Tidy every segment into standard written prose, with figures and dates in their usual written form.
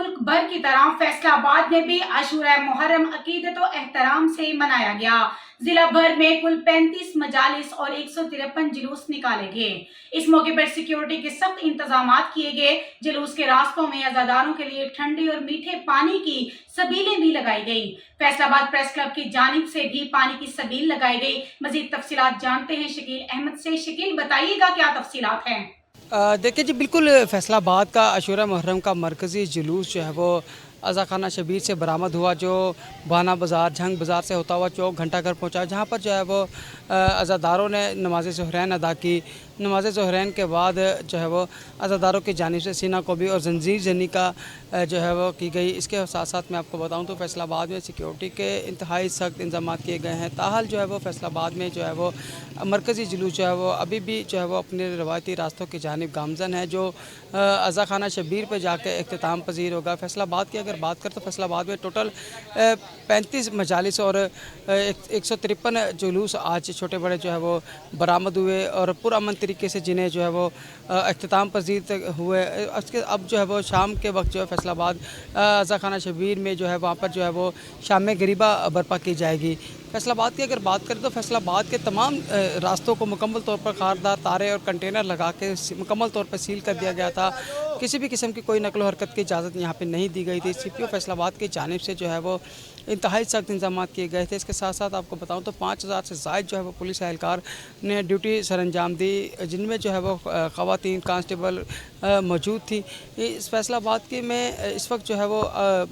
मुल्क भर की तरह फैसलाबाद में भी आशूरा मुहर्रम अकीदत और एहतराम से मनाया गया। जिला भर में कुल 35 मजालिस और 153 जुलूस निकाले गए। इस मौके पर सिक्योरिटी के सख्त इंतजाम किए गए। जुलूस के रास्तों में अज़ादारों के लिए ठंडे और मीठे पानी की सबीलें भी लगाई गई। फैसलाबाद प्रेस क्लब की जानिब से भी पानी की सबील लगाई गई। मजीद तफसीलात जानते हैं शकील अहमद से। शकील, बताइएगा क्या तफसीलात हैं? देखिए जी, बिल्कुल फैसलाबाद का आशूरा मुहर्रम का मरकज़ी जुलूस जो है वो अज़ा खाना शबीर से बरामद हुआ, जो बाना बाज़ार झंग बाज़ार से होता हुआ चौक घंटा घर पहुँचा, जहाँ पर जो है वो अज़ादारों ने नमाज़ ज़ुहरैन अदा की। नमाज़ ज़ुहरैन के बाद जो है वो अज़ादारों की जानिब से सीना कोबी और जंजीर जनी का जो है वो की गई। इसके साथ साथ मैं आपको बताऊँ तो फैसलाबाद में सिक्योरिटी के इंतहाई सख्त इंतजाम किए गए हैं। ताहल जो है वो फैसलाबाद में जो है वो मरकज़ी जुलूस जो है वो अभी भी जो है वो अपने रवायती रास्तों की जानिब गामज़न है, जो अज़ा खाना शबीर पर जाकर इख्तिताम पजीर होगा। फैसलाबाद की अगर बात करें तो फैसलाबाद में टोटल 35 मजालिस और 153 जुलूस आज छोटे बड़े जो है वो बरामद हुए और पुरअमन तरीके से जिन्हें जो है वो इख्तिताम पजीर हुए। उसके अब जो है वो शाम के वक्त जो है फैसलाबाद अज़ा खाना शबीर में जो है वहाँ पर जो है वो शाम गरीबा बर्पा की जाएगी। फैसलाबाद की अगर बात करें तो फैसलाबाद के तमाम रास्तों को मुकम्मल तौर पर खारदार तारे और कंटेनर लगा के मुकम्मल तौर पर सील कर दिया गया था। किसी भी किस्म की कोई नकलो हरकत की इजाज़त यहाँ पे नहीं दी गई थी। CPO फैसलाबाद की जानिब से जो है वो इंतहाई सख्त इंतजाम किए गए थे। इसके साथ साथ आपको बताऊँ तो 5000 से ज़ायद जो है वो पुलिस एहलकार ने ड्यूटी सर अंजाम दी, जिनमें जो है वो ख़वातीन कांस्टेबल मौजूद थी। इस फैसलाबाद के में इस वक्त जो है वो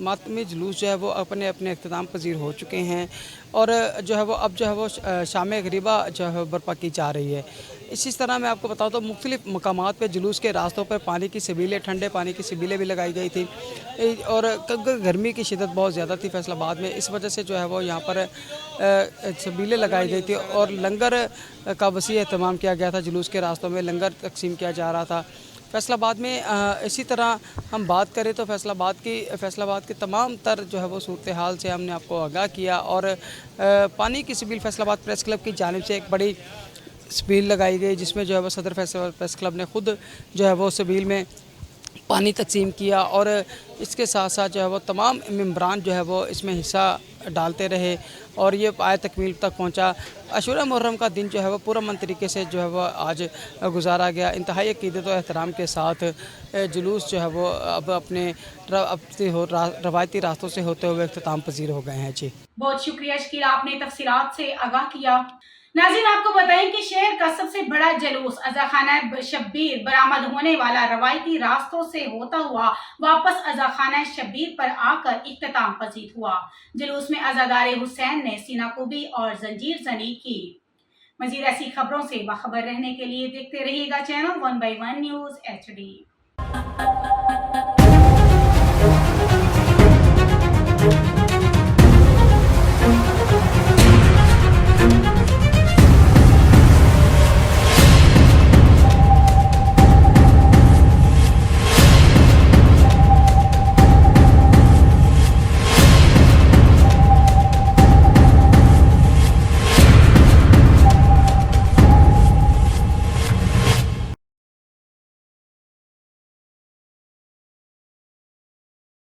मातमी जुलूस जो है वो अपने अपने इख्तिताम पजीर हो चुके हैं और जो है वो अब जो है वो शाम गरीबा जो है बर्पा की जा रही है। इसी तरह मैं आपको बताऊँ तो मुख्तलिफ मकामात पर जुलूस के रास्तों पर पानी की सबीलें, ठंडे पानी की सबीलें भी लगाई गई थी और गर्मी की शिदत बहुत ज़्यादा थी फैसलाबाद में। इस वजह से जो है वो यहाँ पर सबीलें लगाई गई थी और लंगर का वसी एहतमाम किया गया था। जुलूस के रास्तों में लंगर तकसीम किया जा रहा था। फैसलाबाद में इसी तरह हम बात करें तो फैसलाबाद के तमाम तर जो है वो सूरत हाल से हमने आपको आगाह किया और पानी की सबील फैसलाबाद प्रेस क्लब की जानिब से एक बड़ी सबील लगाई गई, जिसमें जो है वो सदर फैसलाबाद प्रेस क्लब ने ख़ुद जो है वो सबील में पानी तकसीम किया और इसके साथ साथ जो है वो तमाम मेंबरान जो है वो इसमें हिस्सा डालते रहे और ये आय तकमील तक पहुंचा। आशूरा मुहर्रम का दिन जो है वो पुरअमन तरीके से जो है वो आज गुजारा गया। इंतहाई अक़ीदत और एहतराम के साथ जुलूस जो है वो अब अपने रवायती रास्तों से होते हुए इख्तिताम पजीर हो गए हैं। जी, बहुत शुक्रिया शकील, आपने तफसीलात से आगाह किया। नाज़रीन, आपको बताएं कि शहर का सबसे बड़ा जुलूस अज़ा खाना शब्बीर बरामद होने वाला रवायती रास्तों से होता हुआ वापस अज़ा खाना शब्बीर पर आकर इख्तिताम पजीर हुआ। जुलूस में अज़ादार हुसैन ने सीना कुबी और जंजीर जनी की। मजीद ऐसी खबरों से बाखबर रहने के लिए देखते रहिएगा चैनल 1/1 न्यूज़ HD।